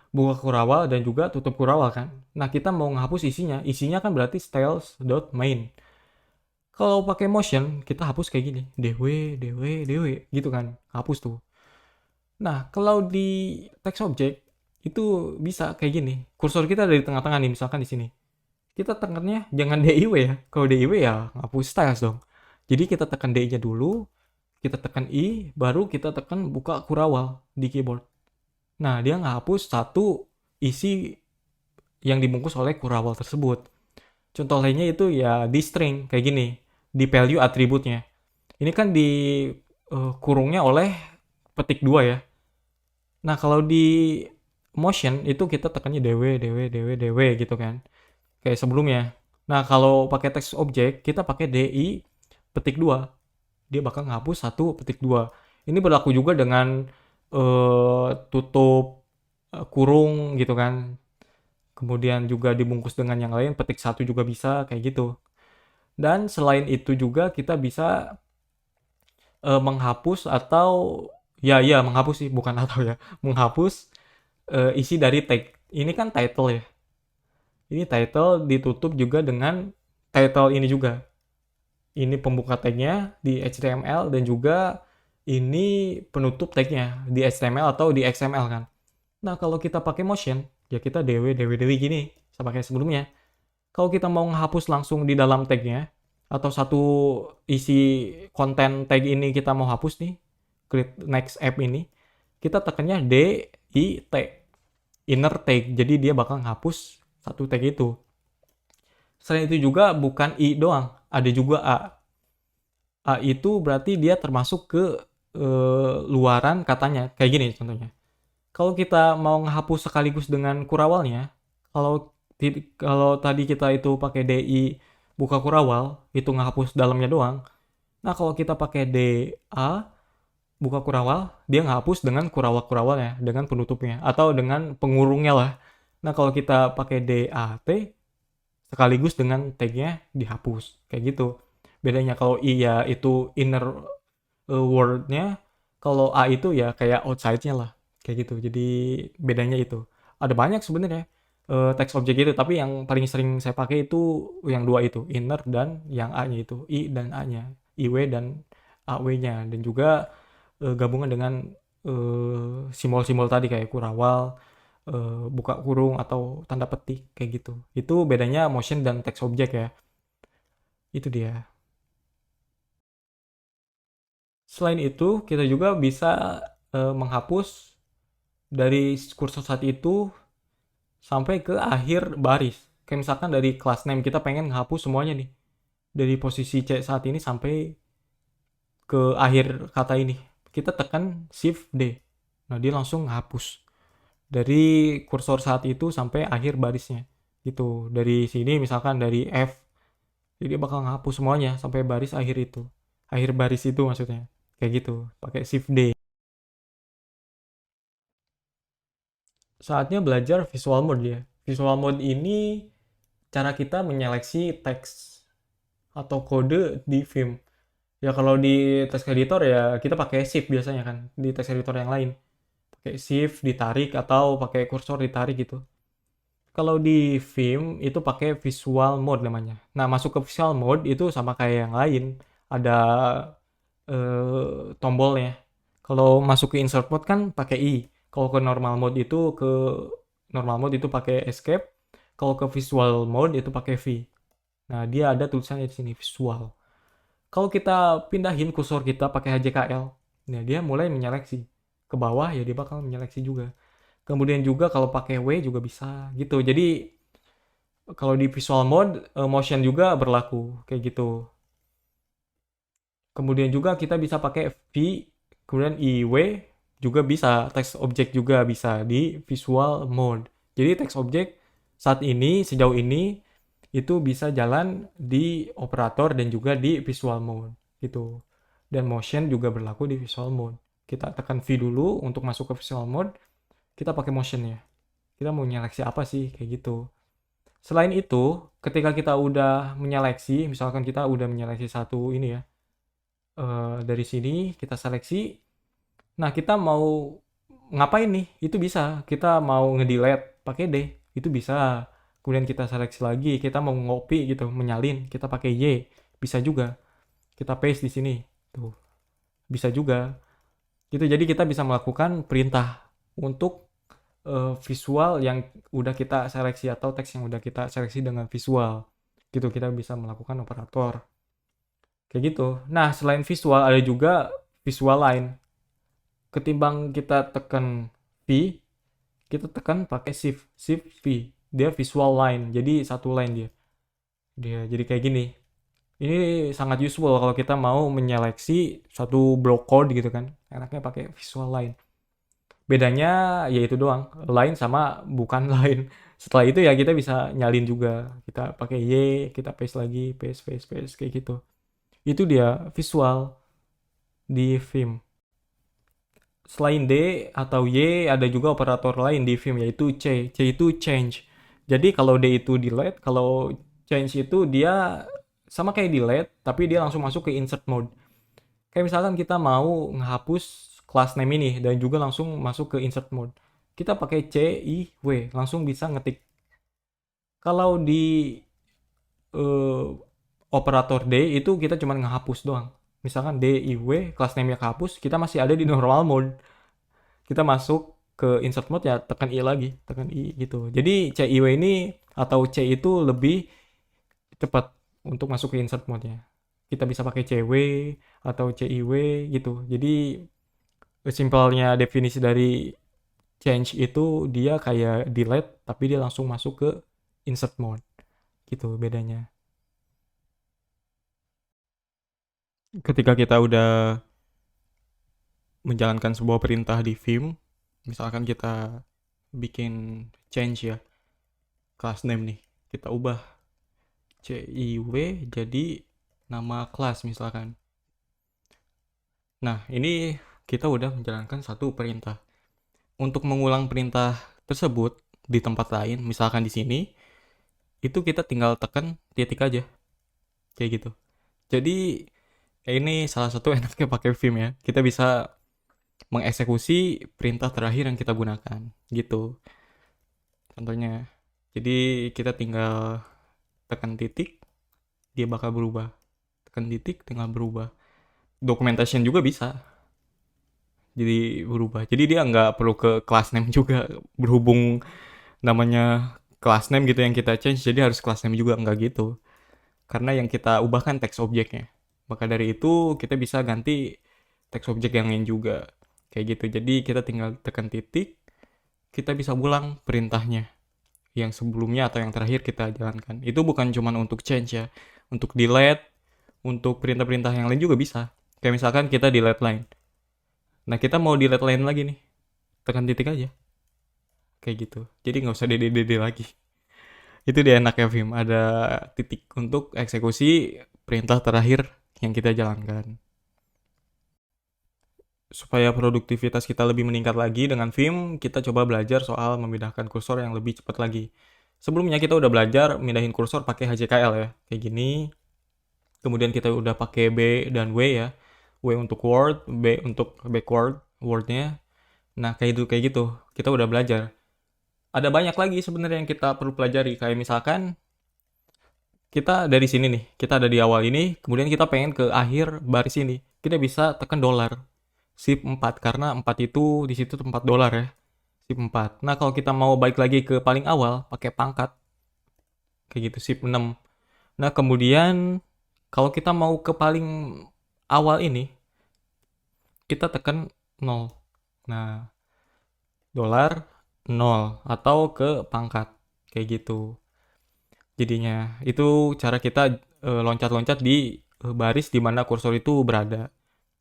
buka kurawal dan juga tutup kurawal kan. Nah, kita mau menghapus isinya. Isinya kan berarti styles.main. Kalau pakai motion, kita hapus kayak gini. DW, DW, DW gitu kan. Hapus tuh. Nah, kalau di text object itu bisa kayak gini. Kursor kita ada di tengah-tengah nih, misalkan di sini. Kita tekannya jangan DIW ya. Kalau DIW ya ngapus styles dong. Jadi kita tekan D-nya dulu, kita tekan I, baru kita tekan buka kurawal di keyboard. Nah, dia ngapus satu isi yang dibungkus oleh kurawal tersebut. Contoh lainnya itu ya di string kayak gini, di value atributnya. Ini kan di kurungnya oleh petik 2 ya. Nah, kalau di motion itu kita tekannya DW, DW, DW, DW gitu kan. Kayak sebelumnya. Nah, kalau pakai text object, kita pakai DI petik 2. Dia bakal ngapus satu petik 2. Ini berlaku juga dengan tutup kurung gitu kan. Kemudian juga dibungkus dengan yang lain, petik satu juga bisa kayak gitu. Dan selain itu juga kita bisa menghapus atau ya menghapus sih, bukan atau ya, menghapus isi dari tag. Ini kan title ya. Ini title ditutup juga dengan title ini juga. Ini pembuka tagnya di HTML dan juga ini penutup tagnya di HTML atau di XML kan. Nah, kalau kita pakai motion, ya kita dewe gini, sama kayak sebelumnya. Kalau kita mau menghapus langsung di dalam tagnya, atau satu isi konten tag ini kita mau hapus nih, create next app ini, kita tekannya D, I, T, inner tag. Jadi dia bakal menghapus satu tag itu. Selain itu juga bukan I doang, ada juga A. A itu berarti dia termasuk ke luaran katanya. Kayak gini contohnya. Kalau kita mau menghapus sekaligus dengan kurawalnya, kalau kalau tadi kita itu pakai DI buka kurawal, itu ngehapus dalamnya doang. Nah, kalau kita pakai DA buka kurawal, dia ngehapus dengan kurawal-kurawalnya, dengan penutupnya atau dengan pengurungnya lah. Nah, kalau kita pakai DAT sekaligus dengan tagnya dihapus kayak gitu. Bedanya kalau I ya itu inner word-nya, kalau A itu ya kayak outside-nya lah kayak gitu. Jadi bedanya itu ada banyak sebenarnya text object itu, tapi yang paling sering saya pakai itu yang dua itu, inner dan yang A-nya itu, I dan A-nya, IW dan AW-nya, dan juga gabungan dengan simbol-simbol tadi kayak kurawal, buka kurung atau tanda petik kayak gitu. Itu bedanya motion dan text object ya. Itu dia. Selain itu, kita juga bisa menghapus dari kursor saat itu sampai ke akhir baris. Kayak misalkan dari class name kita pengen menghapus semuanya nih. Dari posisi C saat ini sampai ke akhir kata ini. Kita tekan Shift D. Nah, dia langsung hapus dari kursor saat itu sampai akhir barisnya. Gitu. Dari sini misalkan dari F, jadi dia bakal ngapus semuanya sampai baris akhir itu. Akhir baris itu maksudnya. Kayak gitu. Pakai Shift D. Saatnya belajar visual mode ya. Visual mode ini cara kita menyeleksi teks atau kode di Vim. Ya kalau di text editor ya kita pakai shift biasanya kan di text editor yang lain. Pakai shift ditarik atau pakai kursor ditarik gitu. Kalau di Vim itu pakai visual mode namanya. Nah, masuk ke visual mode itu sama kayak yang lain. Ada tombolnya. Kalau masuk ke insert mode kan pakai I. Kalau ke normal mode itu pakai escape. Kalau ke visual mode itu pakai V. Nah, dia ada tulisannya di sini visual. Kalau kita pindahin kursor kita pakai HJKL, nah dia mulai menyeleksi. Ke bawah ya dia bakal menyeleksi juga. Kemudian juga kalau pakai W juga bisa gitu. Jadi kalau di visual mode motion juga berlaku kayak gitu. Kemudian juga kita bisa pakai V, kemudian IW juga bisa, text object juga bisa di visual mode. Jadi text object saat ini sejauh ini itu bisa jalan di operator dan juga di visual mode gitu. Dan motion juga berlaku di visual mode. Kita tekan V dulu untuk masuk ke visual mode, kita pakai motion ya. Kita mau nyeleksi apa sih kayak gitu. Selain itu, ketika kita udah menyeleksi, misalkan kita udah menyeleksi satu ini ya, dari sini kita seleksi. Nah, kita mau ngapain nih? Itu bisa. Kita mau ngedelete pakai D, itu bisa. Kemudian kita seleksi lagi, kita mau ngopi gitu, menyalin, kita pakai Y, bisa juga. Kita paste di sini. Tuh, bisa juga. Gitu. Jadi kita bisa melakukan perintah untuk visual yang udah kita seleksi atau teks yang udah kita seleksi dengan visual. Gitu kita bisa melakukan operator. Kayak gitu. Nah, selain visual ada juga visual line. Ketimbang kita tekan V, kita tekan pakai shift, shift V. Dia visual line. Jadi satu line dia. Dia jadi kayak gini. Ini sangat useful kalau kita mau menyeleksi satu block code gitu kan. Enaknya pakai visual line. Bedanya ya itu doang. Line sama bukan line. Setelah itu ya kita bisa nyalin juga. Kita pakai Y, kita paste lagi, paste, paste, paste kayak gitu. Itu dia visual di Vim. Selain D atau Y, ada juga operator lain di Vim, yaitu C. C itu change. Jadi kalau D itu delete, kalau change itu dia sama kayak delete, tapi dia langsung masuk ke insert mode. Kayak misalkan kita mau menghapus class name ini dan juga langsung masuk ke insert mode. Kita pakai C, I, W, langsung bisa ngetik. Kalau di eh, operator D itu kita cuma ngehapus doang. Misalkan D, I, W, class name-nya kehapus, kita masih ada di normal mode. Kita masuk ke insert mode ya tekan I lagi, tekan I gitu. Jadi C, I, W ini atau C itu lebih cepat untuk masuk ke insert mode-nya. Kita bisa pakai C, W atau C, I, W gitu. Jadi simpelnya definisi dari change itu dia kayak delete tapi dia langsung masuk ke insert mode. Gitu bedanya. Ketika kita udah menjalankan sebuah perintah di Vim, misalkan kita bikin change ya, class name nih, kita ubah CIW jadi nama kelas misalkan. Nah, ini kita udah menjalankan satu perintah. Untuk mengulang perintah tersebut di tempat lain, misalkan di sini, itu kita tinggal tekan titik aja, kayak gitu. Jadi, ini salah satu enaknya pakai Vim ya. Kita bisa mengeksekusi perintah terakhir yang kita gunakan, gitu. Contohnya, jadi kita tinggal tekan titik, dia bakal berubah. Tekan titik, tinggal berubah. Documentation juga bisa, jadi berubah. Jadi dia nggak perlu ke class name juga, berhubung namanya class name gitu yang kita change, jadi harus class name juga, nggak gitu. Karena yang kita ubah kan text objeknya. Maka dari itu kita bisa ganti text objek yang lain juga. Kayak gitu. Jadi kita tinggal tekan titik, kita bisa ulang perintahnya yang sebelumnya atau yang terakhir kita jalankan. Itu bukan cuma untuk change ya. Untuk delete, untuk perintah-perintah yang lain juga bisa. Kayak misalkan kita delete line. Nah, kita mau delete line lagi nih. Tekan titik aja. Kayak gitu. Jadi nggak usah DDDD lagi. Itu dia enaknya Vim. Ada titik untuk eksekusi perintah terakhir yang kita jalankan. Supaya produktivitas kita lebih meningkat lagi dengan Vim, kita coba belajar soal memindahkan kursor yang lebih cepat lagi. Sebelumnya kita udah belajar mindahin kursor pakai HJKL ya, kayak gini. Kemudian kita udah pakai B dan W ya. W untuk word, B untuk backward wordnya. Nah kayak gitu. Kita udah belajar. Ada banyak lagi sebenarnya yang kita perlu pelajari. Kayak misalkan kita dari sini nih, kita ada di awal ini, kemudian kita pengen ke akhir baris ini. Kita bisa tekan $, shift 4 karena 4 itu di situ tempat dolar ya. Shift 4. Nah, kalau kita mau balik lagi ke paling awal pakai pangkat kayak gitu shift 6. Nah, kemudian kalau kita mau ke paling awal ini, kita tekan 0. Nah, dolar 0 atau ke pangkat kayak gitu. Jadinya itu cara kita loncat-loncat di baris di mana kursor itu berada.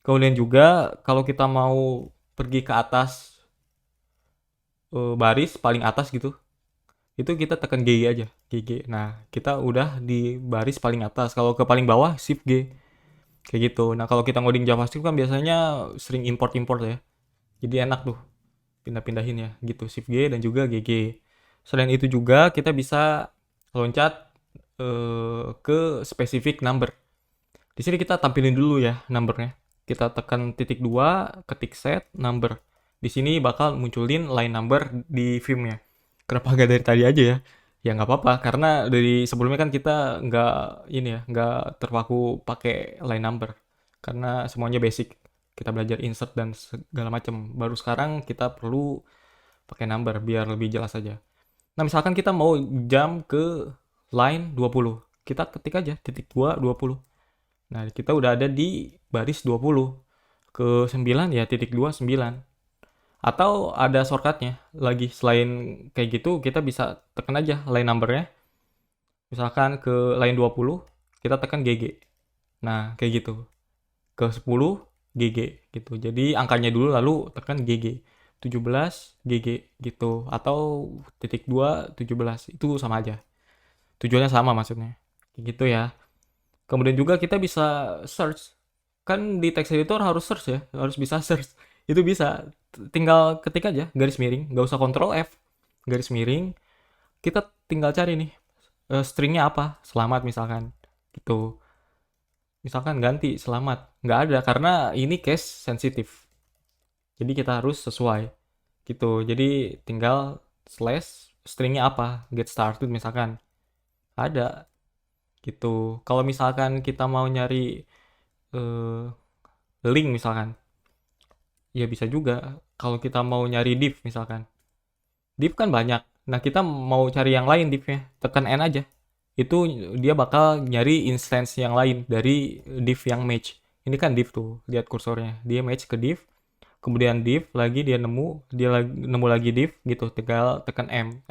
Kemudian juga kalau kita mau pergi ke atas baris paling atas gitu, itu kita tekan GG aja, GG. Nah, kita udah di baris paling atas. Kalau ke paling bawah shift G. Kayak gitu. Nah, kalau kita ngoding JavaScript kan biasanya sering import-import ya. Jadi enak tuh pindah-pindahin ya gitu, shift G dan juga GG. Selain itu juga kita bisa loncat ke specific number. Di sini kita tampilin dulu ya numbernya. Kita tekan titik 2, ketik set number. Di sini bakal munculin line number di Vim-nya. Kenapa nggak dari tadi aja ya? Ya nggak apa-apa, karena dari sebelumnya kan kita nggak ini ya, nggak terpaku pakai line number. Karena semuanya basic. Kita belajar insert dan segala macam. Baru sekarang kita perlu pakai number biar lebih jelas aja. Nah, misalkan kita mau jump ke line 20. Kita ketik aja titik 2, 20. Nah, kita udah ada di baris 20. Ke 9 ya titik 2, 9. Atau ada shortcutnya lagi. Selain kayak gitu, kita bisa tekan aja line numbernya. Misalkan ke line 20, kita tekan GG. Nah, kayak gitu. Ke 10, GG gitu. Jadi angkanya dulu lalu tekan GG. 17, GG gitu. Atau titik 2, 17. Itu sama aja. Tujuannya sama maksudnya. Kayak gitu ya. Kemudian juga kita bisa search. Kan di text editor harus search ya, harus bisa search. Itu bisa, tinggal ketik aja garis miring, nggak usah kontrol F, garis miring, kita tinggal cari nih stringnya apa, selamat misalkan, gitu. Misalkan ganti selamat, nggak ada karena ini case sensitif. Jadi kita harus sesuai gitu. Jadi tinggal slash stringnya apa, get started misalkan, ada gitu. Kalau misalkan kita mau nyari eh, link misalkan, ya bisa juga. Kalau kita mau nyari div misalkan, div kan banyak. Nah kita mau cari yang lain divnya, tekan N aja. Itu dia bakal nyari instance yang lain dari div yang match. Ini kan div tuh, lihat kursornya. Dia match ke div, kemudian div lagi dia nemu lagi div gitu. Tinggal tekan N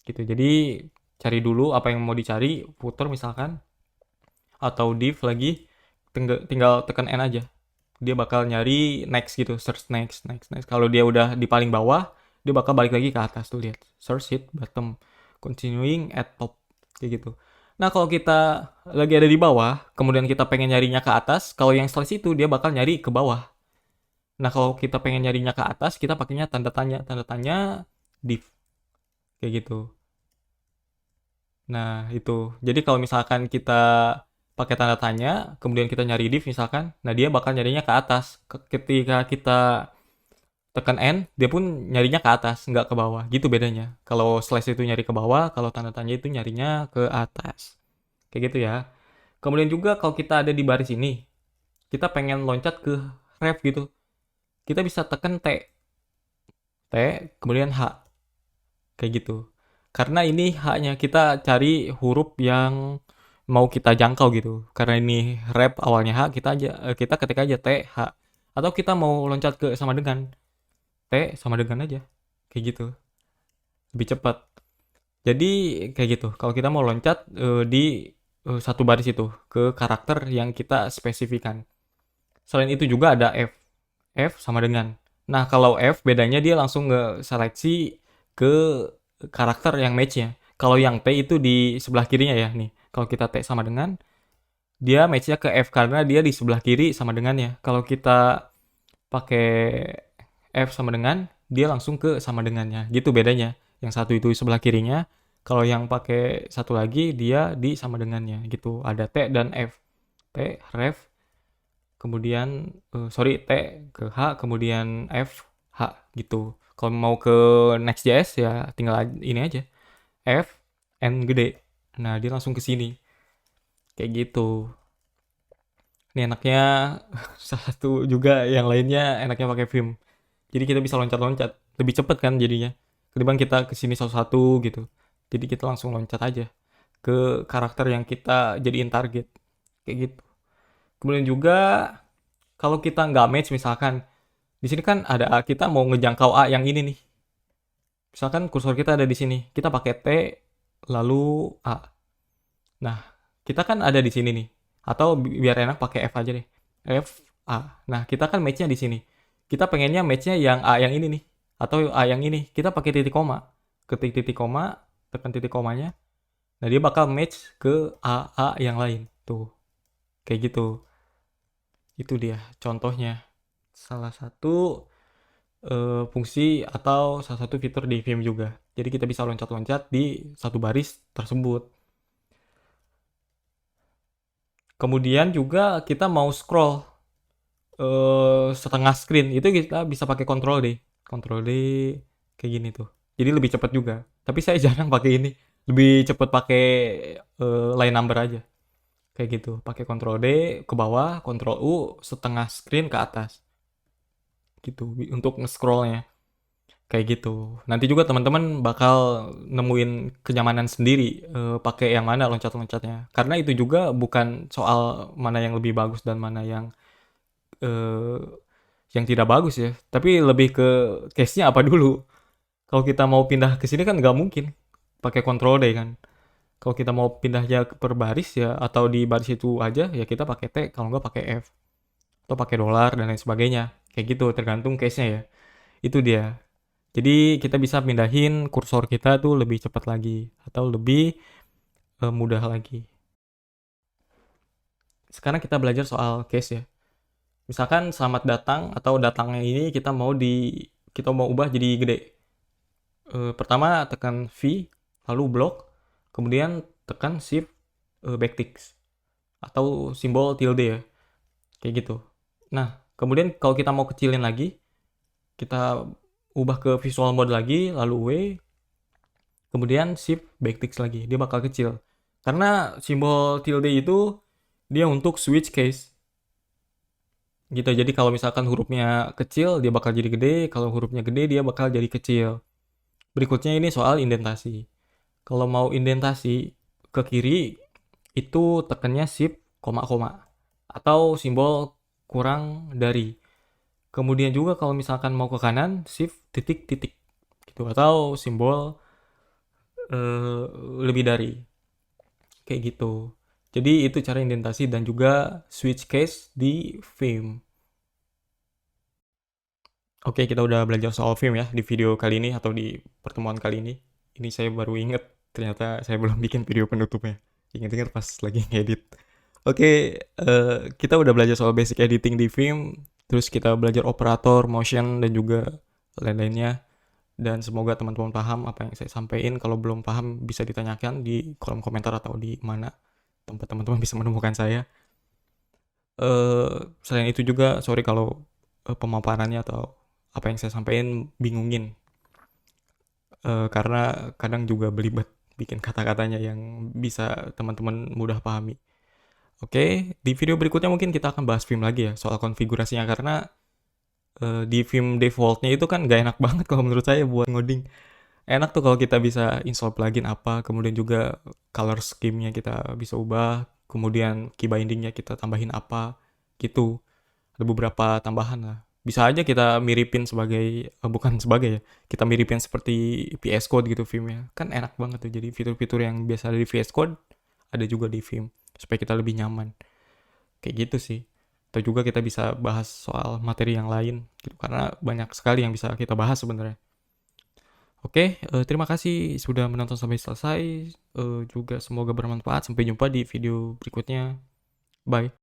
gitu. Jadi cari dulu apa yang mau dicari, footer misalkan, atau div lagi, tinggal tekan N aja. Dia bakal nyari next gitu, search next, next, next. Kalau dia udah di paling bawah, dia bakal balik lagi ke atas tuh, lihat. Search hit bottom, continuing at top, kayak gitu. Nah, kalau kita lagi ada di bawah, kemudian kita pengen nyarinya ke atas, kalau yang slash itu dia bakal nyari ke bawah. Nah, kalau kita pengen nyarinya ke atas, kita pakainya tanda tanya div, kayak gitu. Nah, itu. Jadi kalau misalkan kita pakai tanda tanya, kemudian kita nyari div misalkan, nah dia bakal nyarinya ke atas. Ketika kita tekan N, dia pun nyarinya ke atas, nggak ke bawah. Gitu bedanya. Kalau slash itu nyari ke bawah, kalau tanda tanya itu nyarinya ke atas. Kayak gitu ya. Kemudian juga kalau kita ada di baris ini, kita pengen loncat ke ref gitu. Kita bisa tekan T, kemudian H. Kayak gitu. Karena ini haknya kita cari huruf yang mau kita jangkau gitu. Karena ini rep awalnya H, kita ketik aja T H. Atau kita mau loncat ke sama dengan T sama dengan aja. Kayak gitu. Lebih cepat. Jadi kayak gitu. Kalau kita mau loncat di satu baris itu ke karakter yang kita spesifikan. Selain itu juga ada F. F sama dengan. Nah, kalau F bedanya dia langsung nge-seleksi ke karakter yang match-nya. Kalau yang T itu di sebelah kirinya ya nih. Kalau kita T sama dengan, dia match-nya ke F karena dia di sebelah kiri sama dengannya. Kalau kita pakai F sama dengan, dia langsung ke sama dengannya. Gitu bedanya. Yang satu itu di sebelah kirinya, kalau yang pakai satu lagi dia di sama dengannya gitu. Ada T dan F. T ref, kemudian T ke H, kemudian F H gitu. Kalau mau ke Next.js ya tinggal ini aja. F N gede. Nah, dia langsung ke sini. Kayak gitu. Ini enaknya salah satu juga yang lainnya enaknya pakai Vim. Jadi kita bisa loncat-loncat. Lebih cepet kan jadinya. Ketimbang kita ke sini satu-satu gitu. Jadi kita langsung loncat aja ke karakter yang kita jadiin target. Kayak gitu. Kemudian juga kalau kita nggak match misalkan, di sini kan ada A, kita mau ngejangkau A yang ini nih. Misalkan kursor kita ada di sini, kita pakai T lalu A. Nah, kita kan ada di sini nih. Atau biar enak pakai F aja deh. F A. Nah, kita kan match-nya di sini. Kita pengennya match-nya yang A yang ini nih. Atau A yang ini. Kita pakai titik koma. Ketik titik koma, tekan titik komanya. Nah, dia bakal match ke A yang lain. Tuh. Kayak gitu. Itu dia contohnya. Salah satu fungsi atau salah satu fitur di Vim juga. Jadi kita bisa loncat-loncat di satu baris tersebut. Kemudian juga kita mau scroll setengah screen itu kita bisa pakai Control D kayak gini tuh. Jadi lebih cepat juga. Tapi saya jarang pakai ini. Lebih cepat pakai line number aja. Kayak gitu. Pakai Control D ke bawah, Control U setengah screen ke atas. Gitu untuk nge-scrollnya. Kayak gitu. Nanti juga teman-teman bakal nemuin kenyamanan sendiri pakai yang mana loncat-loncatnya. Karena itu juga bukan soal mana yang lebih bagus dan mana eh, yang tidak bagus ya. Tapi lebih ke case-nya apa dulu. Kalau kita mau pindah ke sini kan nggak mungkin pakai Control D kan. Kalau kita mau pindah ya per baris ya atau di baris itu aja ya kita pakai T, kalau nggak pakai F atau pakai dolar dan lain sebagainya. Kayak gitu tergantung case-nya ya. Itu dia. Jadi kita bisa pindahin kursor kita tuh lebih cepat lagi atau lebih mudah lagi. Sekarang kita belajar soal case ya. Misalkan selamat datang atau datangnya ini kita mau ubah jadi gede. Pertama tekan V, lalu block, kemudian tekan shift backticks atau simbol tilde ya, kayak gitu. Nah, kemudian kalau kita mau kecilin lagi, kita ubah ke visual mode lagi, lalu W, kemudian shift backticks lagi, dia bakal kecil. Karena simbol tilde itu dia untuk switch case. Gitu, jadi kalau misalkan hurufnya kecil, dia bakal jadi gede, kalau hurufnya gede, dia bakal jadi kecil. Berikutnya ini soal indentasi. Kalau mau indentasi ke kiri, itu tekannya shift, koma, koma. Atau simbol kurang dari. Kemudian juga kalau misalkan mau ke kanan, shift, titik, titik. Gitu. Atau simbol eh, lebih dari. Kayak gitu. Jadi itu cara indentasi dan juga switch case di Vim. Oke, kita udah belajar soal Vim ya di video kali ini atau di pertemuan kali ini. Ini saya baru inget, ternyata saya belum bikin video penutupnya. Ingat-ingat pas lagi ngedit. Oke, kita udah belajar soal basic editing di Vim, terus kita belajar operator, motion, dan juga lain-lainnya. Dan semoga teman-teman paham apa yang saya sampaikan. Kalau belum paham bisa ditanyakan di kolom komentar atau di mana tempat teman-teman bisa menemukan saya. Selain itu juga, sorry kalau pemaparannya atau apa yang saya sampaikan bingungin. Karena kadang juga belibet bikin kata-katanya yang bisa teman-teman mudah pahami. Oke, di video berikutnya mungkin kita akan bahas Vim lagi ya, soal konfigurasinya, karena di Vim defaultnya itu kan gak enak banget kalau menurut saya buat ngoding. Enak tuh kalau kita bisa install plugin apa, kemudian juga color scheme-nya kita bisa ubah, kemudian key binding-nya kita tambahin apa, gitu. Ada beberapa tambahan lah. Bisa aja kita miripin sebagai, bukan sebagai ya, kita miripin seperti VS Code gitu Vim-nya. Kan enak banget tuh, jadi fitur-fitur yang biasa ada di VS Code, ada juga di Vim, supaya kita lebih nyaman. Kayak gitu sih. Atau juga kita bisa bahas soal materi yang lain, gitu. Karena banyak sekali yang bisa kita bahas sebenarnya. Oke, terima kasih sudah menonton sampai selesai. Juga semoga bermanfaat. Sampai jumpa di video berikutnya. Bye.